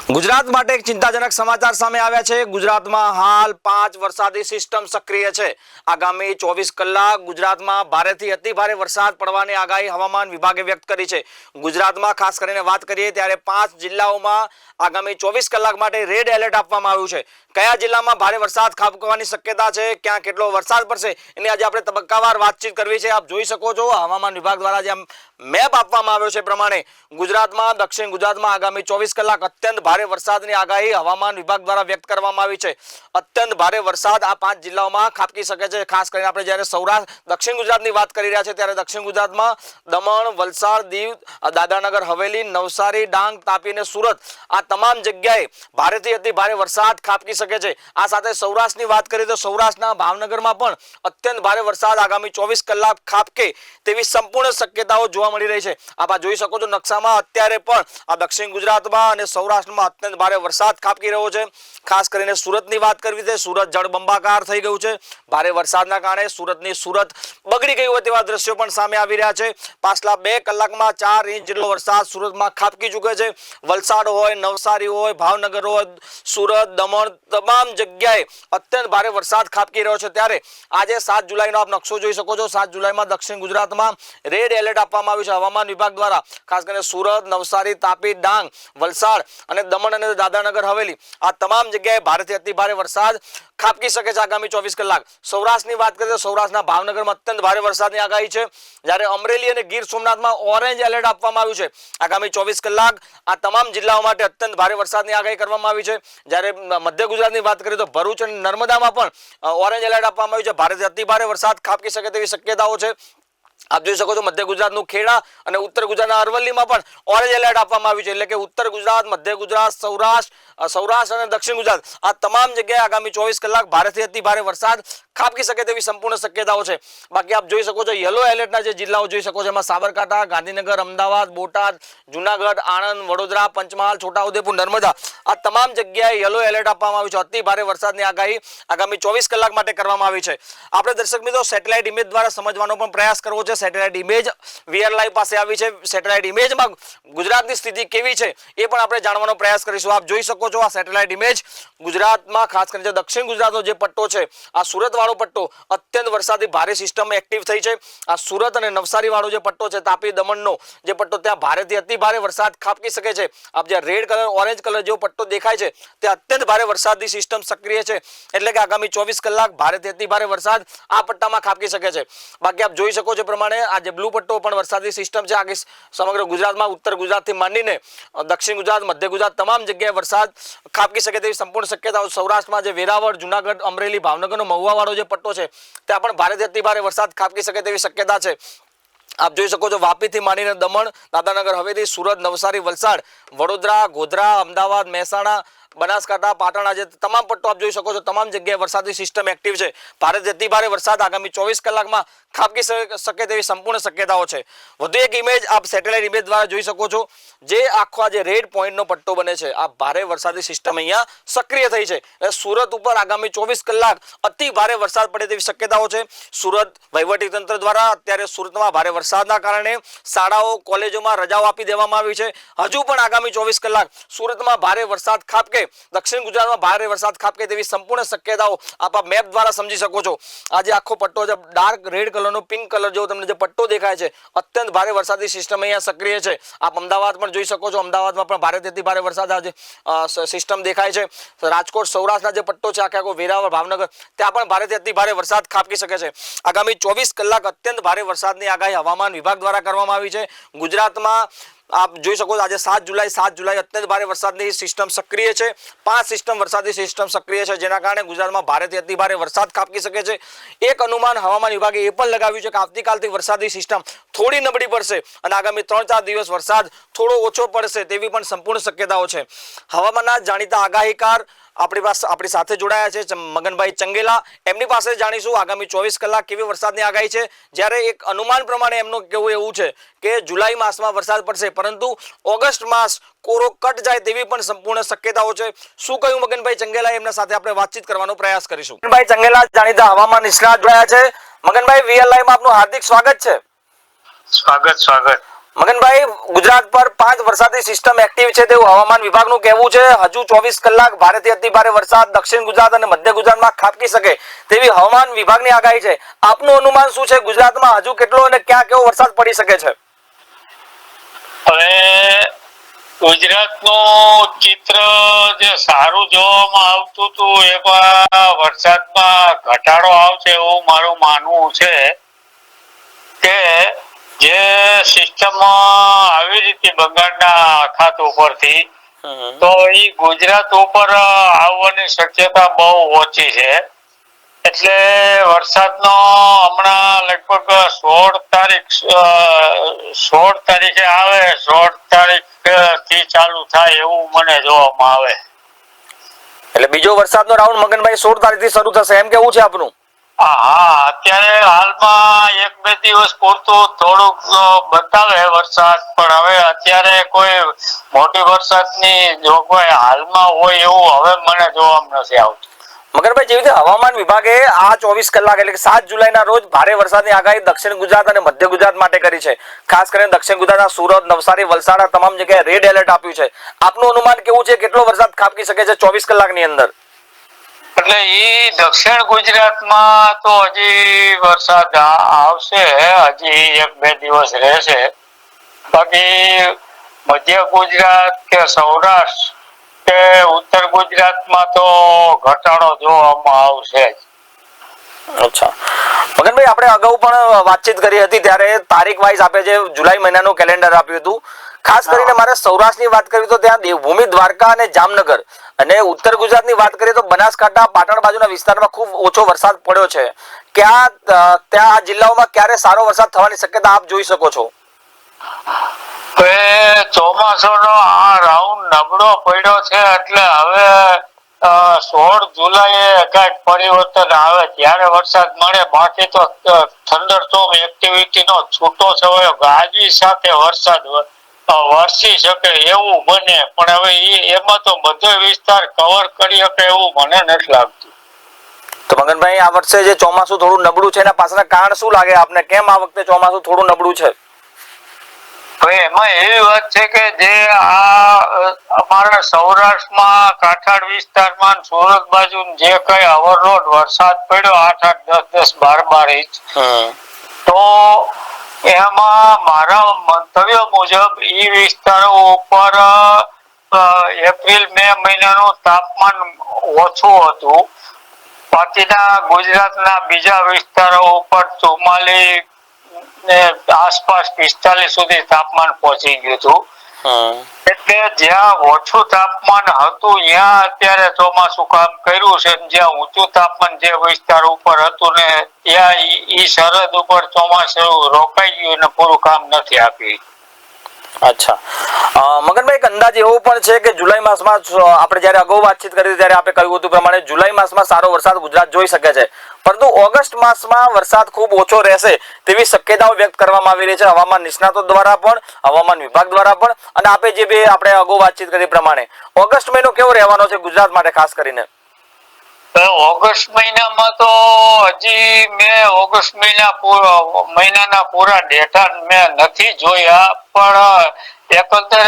ગુજરાત માટે એક ચિંતાજનક સમાચાર સામે આવ્યા છે। ગુજરાતમાં હાલ 5 વરસાદી સિસ્ટમ સક્રિય છે। આગામી 24 કલાક ગુજરાતમાં ભારેથી અતિ ભારે વરસાદ પડવાની આગાહી હવામાન વિભાગે વ્યક્ત કરી છે। ગુજરાતમાં ખાસ કરીને વાત કરીએ ત્યારે 5 જિલ્લાઓમાં આગામી 24 કલાક માટે રેડ એલર્ટ આપવામાં આવ્યું છે। કયા જિલ્લામાં ભારે વરસાદ ખાબકવાની શક્યતા છે, ક્યાં કેટલો વરસાદ પડશે, એની આજે આપણે તબક્કાવાર વાતચીત કરવી છે। આપ જોઈ શકો છો હવામાન વિભાગ દ્વારા જે મેપ આપવામાં આવ્યો છે પ્રમાણે ગુજરાતમાં દક્ષિણ ગુજરાતમાં આગામી 24 કલાક અત્યંત ભારે વરસાદની આગાહી હવામાન વિભાગ દ્વારા વ્યક્ત કરવામાં આવી છે। અત્યંત ભારે વરસાદ આ 5 જિલ્લાઓમાં ખાબકી શકે છે। ખાસ કરીને આપણે જ્યારે સૌરાષ્ટ્ર દક્ષિણ ગુજરાતની વાત કરી રહ્યા છે ત્યારે દક્ષિણ ગુજરાતમાં દમણ, વલસાડ, દીવ, દાદરાનગર હવેલી, નવસારી, ડાંગ, તાપી અને સુરત આ તમામ જગ્યાએ ભારેથી અતિ ભારે વરસાદ ખાબકી શકે છે। આ સાથે સૌરાષ્ટ્રની વાત કરીએ તો સૌરાષ્ટ્રના ભાવનગરમાં પણ અત્યંત ભારે વરસાદ આગામી 24 કલાક ખાબકે તેવી સંપૂર્ણ શક્યતાઓ જોવા મળી રહી છે। આપ જોઈ શકો છો નકશામાં અત્યારે પણ આ દક્ષિણ ગુજરાતમાં અને સૌરાષ્ટ્રમાં અત્યંત ભારે વરસાદ ખાબકી રહ્યો છે। ખાસ કરીને સુરતની વાત કરવી છે, સુરત જળબંબાકાર થઈ ગયું છે। ભારે વરસાદના કારણે સુરત બગડી ગયું હોય તેવા દ્રશ્યો પણ સામે આવી રહ્યા છે। પાછલા 2 કલાકમાં 4 ઇંચ જેટલો વરસાદ સુરતમાં ખાબકી ચૂક્યો છે। વલસાડ હોય, નવસારી હોય, ભાવનગર હોય, સુરત, દમણ તમામ જગ્યાએ અત્યંત ભારે વરસાદ ખાબકી રહ્યો છે। ત્યારે આજે 7 જુલાઈનો આપ નકશો જોઈ શકો છો। 7 જુલાઈમાં દક્ષિણ ગુજરાતમાં રેડ એલર્ટ આપવામાં આવ્યું છે હવામાન વિભાગ દ્વારા। ખાસ કરીને સુરત, નવસારી, તાપી, ડાંગ, વલસાડ અને દમણ અને દાદરાનગર હવેલી આ તમામ જગ્યાએ ભારેથી અતિ ભારે વરસાદ ખાબકી શકે છે આગામી 24 કલાક। સૌરાષ્ટ્રની વાત કરીએ તો સૌરાષ્ટ્રના ભાવનગરમાં અત્યંત ભારે વરસાદની આગાહી છે, જ્યારે અમરેલી અને ગીર સોમનાથમાં ઓરેન્જ એલર્ટ આપવામાં આવ્યું છે। આગામી 24 કલાક આ તમામ જિલ્લાઓ માટે અત્યંત ભારે વરસાદની આગાહી કરવામાં આવી છે। જ્યારે મધ્ય ગુજરાતની વાત કરીએ તો ભરૂચ અને નર્મદામાં પણ ઓરેન્જ એલર્ટ આપવામાં આવ્યું છે। ભારેથી અતિ ભારે વરસાદ ખાબકી શકે તેવી શક્યતાઓ છે। આપ જોઈ શકો છો મધ્ય ગુજરાતનું ખેડા અને ઉત્તર ગુજરાતના અરવલ્લીમાં પણ ઓરેન્જ એલર્ટ આપવામાં આવ્યું છે। એટલે કે ઉત્તર ગુજરાત, મધ્ય ગુજરાત, સૌરાષ્ટ્ર અને દક્ષિણ ગુજરાત આ તમામ જગ્યાએ આગામી 24 કલાક ભારેથી અતિ ભારે વરસાદ ખાબકી શકે તેવી સંપૂર્ણ શક્યતાઓ છે। બાકી આપ જોઈ શકો છો યલો એલર્ટના જે જિલ્લાઓ જોઈ શકો છો એમાં સાબરકાંઠા, ગાંધીનગર, અમદાવાદ, બોટાદ, જુનાગઢ, આણંદ, વડોદરા, પંચમહાલ, છોટાઉદેપુર, નર્મદા આ તમામ જગ્યાએ યલો એલર્ટ આપવામાં આવ્યું છે। અતિ ભારે વરસાદની આગાહી આગામી 24 કલાક માટે કરવામાં આવી છે। આપણે દર્શક મિત્રો સેટેલાઇટ ઇમેજ દ્વારા સમજવાનો પણ પ્રયાસ કરવો છે। સેટેલાઇટ ઇમેજ વીઆર લાઈવ પાસે આવી છે। સેટેલાઇટ ઇમેજમાં ગુજરાતની સ્થિતિ કેવી છે એ પણ આપણે જાણવાનો પ્રયાસ કરીશું। આપ જોઈ શકો છો આ સેટેલાઇટ ઇમેજ ગુજરાતમાં ખાસ કરીને દક્ષિણ ગુજરાતનો જે પટ્ટો છે આ સુરત વાળો પટ્ટો અત્યંત વરસાદી ભારે સિસ્ટમ એક્ટિવ થઈ છે। આ સુરત અને નવસારી વાળો જે પટ્ટો છે તાપી દમણનો જે પટ્ટો ત્યાં ભારેથી અતિ ભારે વરસાદ ખાબકી શકે છે। આપ જે રેડ કલર ઓરેન્જ કલર જેવો પટ્ટો દેખાય છે તે અત્યંત ભારે વરસાદની સિસ્ટમ સક્રિય છે। એટલે કે આગામી 24 કલાક ભારેથી અતિ ભારે વરસાદ આ પટ્ટામાં ખાબકી શકે છે। બાકી આપ જોઈ શકો છો પ્રમાણે આ જે બ્લુ પટ્ટો પણ વરસાદી સિસ્ટમ છે આ સમગ્ર ગુજરાતમાં ઉત્તર ગુજરાતથી માંડીને દક્ષિણ ગુજરાત, મધ્ય ગુજરાત તમામ જગ્યાએ વરસાદ ખાબકી શકે તેવી સંપૂર્ણ શક્યતાઓ। સૌરાષ્ટ્રમાં જે વેરાવળ, જુનાગઢ, અમરેલી, ભાવનગરનો મહુવા વાળો જે પટ્ટો છે ત્યાં પણ ભારેથી અતિ ભારે વરસાદ ખાબકી શકે તેવી શક્યતા છે। આપ જોઈ શકો છો વાપીથી માંડીને દમણ, દાદરાનગર હવેલી, સુરત, નવસારી, વલસાડ, વડોદરા, ગોધરા, અમદાવાદ, મહેસાણા, બનાસકાંઠા, પાટણ આજે તમામ પટ્ટો આપ જોઈ શકો છો તમામ જગ્યાએ વરસાદી સિસ્ટમ એક્ટિવ છે। ભારેથી અતિ ભારે વરસાદ આગામી 24 કલાકમાં ખાબકી શકે તેવી સંપૂર્ણ શક્યતાઓ છે। વધુ એક ઇમેજ આપ સેટેલાઇટ ઇમેજ દ્વારા જોઈ શકો છો જે આખો જે રેડ પોઈન્ટનો પટ્ટો બને છે આ ભારે વરસાદી સિસ્ટમ અહીંયા સક્રિય થઈ છે। એટલે સુરત ઉપર આગામી 24 કલાક અતિ ભારે વરસાદ પડે તેવી શક્યતાઓ છે। સુરત વહીવટી તંત્ર દ્વારા અત્યારે સુરતમાં ભારે વરસાદના કારણે શાળાઓ, કોલેજોમાં રજાઓ આપી દેવામાં આવી છે। હજુ પણ આગામી 24 કલાક સુરતમાં ભારે વરસાદ ખાબકે, દક્ષિણ ગુજરાતમાં ભારે વરસાદ ખાબકે તેવી સંપૂર્ણ શક્યતાઓ આપ મેપ દ્વારા સમજી શકો છો। આજે આખો પટ્ટો જે ડાર્ક રેડ કલરનો પિંક કલર જેવો તમને જે પટ્ટો દેખાય છે અત્યંત ભારે વરસાદી સિસ્ટમ અહીંયા સક્રિય છે। આપ અમદાવાદ પણ જોઈ શકો છો, અમદાવાદમાં પણ ભારેથી અતિ ભારે વરસાદ આજે સિસ્ટમ દેખાય છે। રાજકોટ, સૌરાષ્ટ્રના જે પટ્ટો છે આખો વેરાવળ, ભાવનગર ત્યાં પણ ભારેથી અતિ ભારે વરસાદ ખાબકી શકે છે। આગામી 24 કલાક અત્યંત ભારે વરસાદની આગાહી હવામાન વિભાગ દ્વારા કરવામાં આવી છે। ગુજરાતમાં આપ જોઈ શકો છો આજે 7 જુલાઈ અત્યંત ભારે વરસાદની સિસ્ટમ સક્રિય છે। 5 સિસ્ટમ વરસાદી સિસ્ટમ સક્રિય છે જેના કારણે ગુજરાતમાં ભારેથી અતિ ભારે વરસાદ ખાબકી શકે છે। એક અનુમાન હવામાન વિભાગે એ પણ લગાવ્યું છે કે આવતીકાલથી વરસાદી સિસ્ટમ થોડી નબળી પડશે અને આગામી 3-4 દિવસ વરસાદ થોડો ઓછો પડશે તેવી પણ સંપૂર્ણ શક્યતાઓ છે। હવામાનના જાણીતા આગાહીકાર આપણી સાથે જોડાયા છે મગનભાઈ ચંગેલા, એમની પાસે જાણીશું આગામી 24 કલાક કેવી વરસાદની આગાહી છે। જ્યારે એક અનુમાન પ્રમાણે એમનું કહેવું એવું છે કે જુલાઈ માસમાં વરસાદ પડશે પરંતુ ઓગસ્ટ માસ કોરો કટ જાય તેવી પણ સંપૂર્ણ શક્યતાઓ છે। શું કહ્યું મગનભાઈ ચંગેલા, એમના સાથે આપણે વાતચીત કરવાનો પ્રયાસ કરીશું। મગનભાઈ ચંગેલા જાણીતા હવામાન નિષ્ણાત જોડાયા છે। મગનભાઈ વીઆર લાઈવમાં આપનું હાર્દિક સ્વાગત છે। સ્વાગત। મગનભાઈ, ગુજરાત પર 5 વરસાદી સિસ્ટમ એક્ટિવ છે તેવું હવામાન વિભાગનું કહેવું છે. હજુ 24 કલાક ભારેથી અતિ ભારે વરસાદ દક્ષિણ ગુજરાત અને મધ્ય ગુજરાતમાં ખાબકી શકે તેવી હવામાન વિભાગની આગાહી છે. આપનું અનુમાન શું છે? ગુજરાતમાં હજુ કેટલો અને ક્યાં કેવો વરસાદ પડી શકે છે? હવે ગુજરાતનું ચિત્ર જે સારું જોવામાં આવતું હતું એમાં વરસાદમાં ઘટાડો આવશે એવું મારું માનવું છે કે જે સિસ્ટમ આવી રીતે બંગાળના અખાત ઉપરથી તો એ ગુજરાત ઉપર આવવાની શક્યતા બહુ ઓછી છે. એટલે વરસાદનો હમણાં લગભગ 16 તારીખે આવે, 16 તારીખ થી ચાલુ થાય એવું મને જોવામાં આવે. એટલે બીજો વરસાદનો રાઉન્ડ મગનભાઈ 16 તારીખથી શરૂ થશે એમ કેવું છે આપનું? હા, અત્યારે હાલમાં 1-2 દિવસ પૂરતું થોડુંક બતાવે વરસાદ, પણ હવે અત્યારે કોઈ મોટી વરસાદની જોગવાઈ હાલમાં હોય એવું હવે મને જોવામાં નથી આવતું. મગનભાઈ, જેવી રીતે હવામાન વિભાગે આ 24 કલાક એટલે કે 7 જુલાઈના રોજ ભારે વરસાદની આગાહી દક્ષિણ ગુજરાત અને મધ્ય ગુજરાત માટે કરી છે. ખાસ કરીને દક્ષિણ ગુજરાતના સુરત, નવસારી, વલસાડ તમામ જગ્યાએ રેડ એલર્ટ આપ્યું છે. આપનું અનુમાન કેવું છે? કેટલો વરસાદ ખાબકી શકે છે 24 કલાકની અંદર? એટલે એ દક્ષિણ ગુજરાતમાં તો હજી વરસાદ આવશે, હજી 1-2 દિવસ રહેશે. બાકી મધ્ય ગુજરાત કે સૌરાષ્ટ્ર કે ઉત્તર ગુજરાતમાં તો ઘટાડો જોવામાં આવશે. અચ્છા મગનભાઈ, આપણે અગાઉ પણ વાતચીત કરી હતી ત્યારે તારીખ વાઇઝ આપે છે જુલાઈ મહિનાનું કેલેન્ડર આપ્યું હતું. ખાસ કરીને મારે સૌરાષ્ટ્રની વાત કરવી તો ત્યાં દેવભૂમિ, દ્વારકા અને જામનગર, અને ઉત્તર ગુજરાતની વાત કરીએ તો બનાસકાંઠા, પાટણ બાજુના વિસ્તારમાં ખૂબ ઓછો વરસાદ પડ્યો છે. ત્યાં આ જિલ્લાઓમાં ક્યારે સારો વરસાદ થવાની શક્યતા આપ જોઈ શકો છો? ચોમાસાનો આ રાઉન્ડ નબળો પડ્યો છે એટલે હવે 16 જુલાઈએ કઈક પરિવર્તન આવે ત્યારે વરસાદ મળે. બાકી તો થંડરસ્ટોર્મ એક્ટિવિટીનો છૂટો છવાયો ગાજવી સાથે વરસાદ વરસી શકે એવું બને, પણ હવે એમાં તો બધો વિસ્તાર કવર કરી શકે એવું મને નથી લાગતું. તો મગનભાઈ, આ વર્ષે જે ચોમાસું થોડું નબળું છે એના પાછળના કારણ શું લાગે આપને? કેમ આ વખતે ચોમાસું થોડું નબળું છે? એમાં એવી વાત છે કે જે આ અમારા સૌરાષ્ટ્રમાં, કાંઠાળ વિસ્તારમાં, સુરત બાજુ જે કઈ અવરલોડ વરસાદ પડ્યો 8-8, 10-10, 12-12 ઇંચ, તો એમાં મારા મંતવ્ય મુજબ એ વિસ્તારો ઉપર એપ્રિલ-મે મહિનાનું તાપમાન ઓછું હતું. બાકીના ગુજરાતના બીજા વિસ્તારો ઉપર 44 ને આસપાસ 45 સુધી તાપમાન પહોંચી ગયું હતું. એટલે જ્યાં ઓછું તાપમાન હતું ત્યાં અત્યારે ચોમાસું કામ કર્યું છે. જ્યાં ઊંચું તાપમાન જે વિસ્તાર ઉપર હતું ને ત્યાં ઈ સરહદ ઉપર ચોમાસું રોકાઈ ગયું અને પૂરું કામ નથી આપ્યું. અચ્છા મગનભાઈ, એક અંદાજ એવો પણ છે કે જુલાઈ માસમાં આપણે જ્યારે અગાઉ વાતચીત કરી ત્યારે આપણે કહ્યું હતું પ્રમાણે જુલાઈ માસમાં સારો વરસાદ ગુજરાત જોઈ શકે છે, પરંતુ ઓગસ્ટ માસમાં વરસાદ ખૂબ ઓછો રહેશે તેવી શક્યતાઓ વ્યક્ત કરવામાં આવી રહી છે હવામાન નિષ્ણાતો દ્વારા પણ, હવામાન વિભાગ દ્વારા પણ. અને આપણે અગાઉ વાતચીત કરી પ્રમાણે ઓગસ્ટ મહિનો કેવો રહેવાનો છે ગુજરાત માટે ખાસ કરીને? ઓગસ્ટ મહિનામાં તો હજી મેં ઓગસ્ટ મહિનાના પૂરા ડેટા મેં નથી જોયા, પણ એકંદરે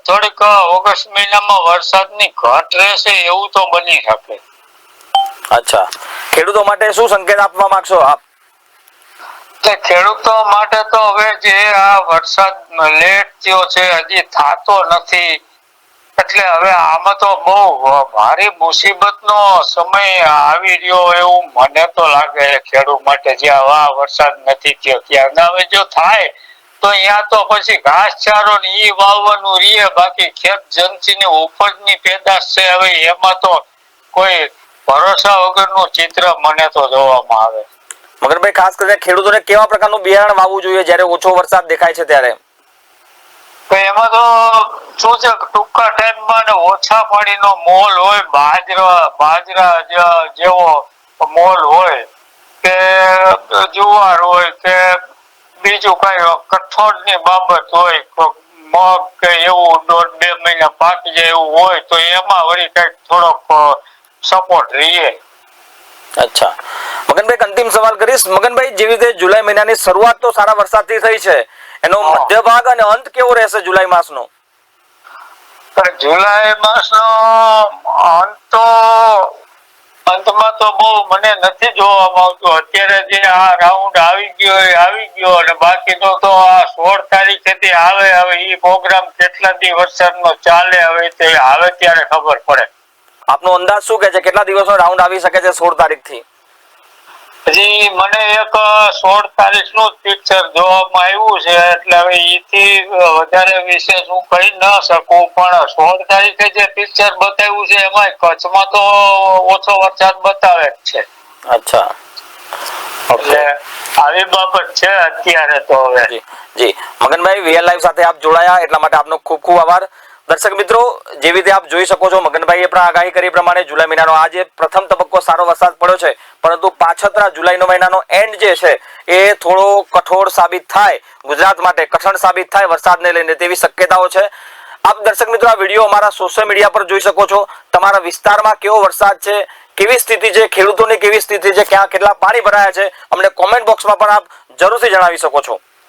થોડીક ઓગસ્ટ મહિનામાં વરસાદની ઘટ રહેશે એવું તો બની શકે. અચ્છા, ખેડૂતો માટે શું સંકેત આપવા માંગશો આપ? ખેડૂતો માટે તો હવે જે આ વરસાદ લેટ થયો છે, હજી થતો નથી, એટલે હવે આમાં તો બહુ ભારે મુસીબતનો સમય આવી રહ્યો એવું મને તો લાગે છે ખેડૂત માટે. જ્યાં વરસાદ નથી થયો ત્યાં હવે જો થાય તો અહીંયા તો પછી ઘાસચારો ને ઈ વાવવાનું રહીએ, બાકી ખેત જંતુની ઉપજની પેદાશ છે હવે એમાં તો કોઈ ભરોસા વગરનું ચિત્ર મને તો જોવામાં આવે. મગનભાઈ, ખાસ કરીને ખેડૂતોને કેવા પ્રકારનું બિયારણ વાવવું જોઈએ જ્યારે ઓછો વરસાદ દેખાય છે ત્યારે? એમાં તો શું છે, ટૂંકા ટાઈમમાં ને ઓછા પાણીનો મોલ હોય, બાજરા જેવો મોલ હોય કે જુવાર હોય કે બીજું કઈ કઠોળની બાબત હોય, મગ કે એવું 1.5-2 મહિના પાકી જાય એવું હોય તો એમાં વળી કઈક થોડોક સપોર્ટ રહીએ. અચ્છા મગનભાઈ, અંતિમ સવાલ કરીશ. મગનભાઈ, જેવી રીતે જુલાઈ મહિનાની શરૂઆત તો સારા વરસાદથી થઈ છે, એનો હા. મધ્ય ભાગ અને અંત કેવો રહેશે જુલાઈ માસનો? પણ જુલાઈ માસનો અંતમાં તો બહુ મને નથી જોવામાં આવતું. અત્યારે જે આ રાઉન્ડ આવી ગયો એ આવી ગયો, અને બાકીનો તો આ 16 તારીખેથી આવે. હવે એ પ્રોગ્રામ કેટલા દી વરસાદનો ચાલે હવે તે આવે ત્યારે ખબર પડે. આપનો અંદાજ શું કહે છે, કેટલા દિવસનો રાઉન્ડ આવી શકે છે 16 તારીખથી? હજી મને એક 16 તારીખનું જ પિક્ચર જોવામાં આવ્યું છે, એટલે હવે એથી વધારે વિશેષ હું કહી ન શકું. પણ 16 તારીખે જે પિક્ચર બતાવ્યું છે એમાં કચ્છમાં તો ઓછો વરસાદ બતાવે જ છે. અચ્છા, એટલે આવી બાબત છે અત્યારે તો. હવે જી જી મગનભાઈ, વીએલ લાઈવ સાથે આપ જોડાયા એટલા માટે આપનો ખૂબ ખૂબ આભાર. દર્શક મિત્રો, જેવી રીતે આપ જોઈ શકો છો, મગનભાઈએ પણ આગાહી કરી પ્રમાણે જુલાઈ મહિનાનો આજે પ્રથમ તબક્કો સારો વરસાદ પડ્યો છે, પરંતુ પાછળના જુલાઈનો મહિનાનો એન્ડ જે છે એ થોડો કઠોર સાબિત થાય, ગુજરાત માટે કઠણ સાબિત થાય વરસાદને લઈને, તેવી શક્યતાઓ છે. આપ દર્શક મિત્રો આ વિડીયો અમારા સોશિયલ મીડિયા પર જોઈ શકો છો. તમારા વિસ્તારમાં કેવો વરસાદ છે, કેવી સ્થિતિ છે, ખેડૂતોની કેવી સ્થિતિ છે, ક્યાં કેટલા પાણી ભરાયા છે, અમને કોમેન્ટ બોક્સમાં પણ આપ જરૂરથી જણાવી શકો છો.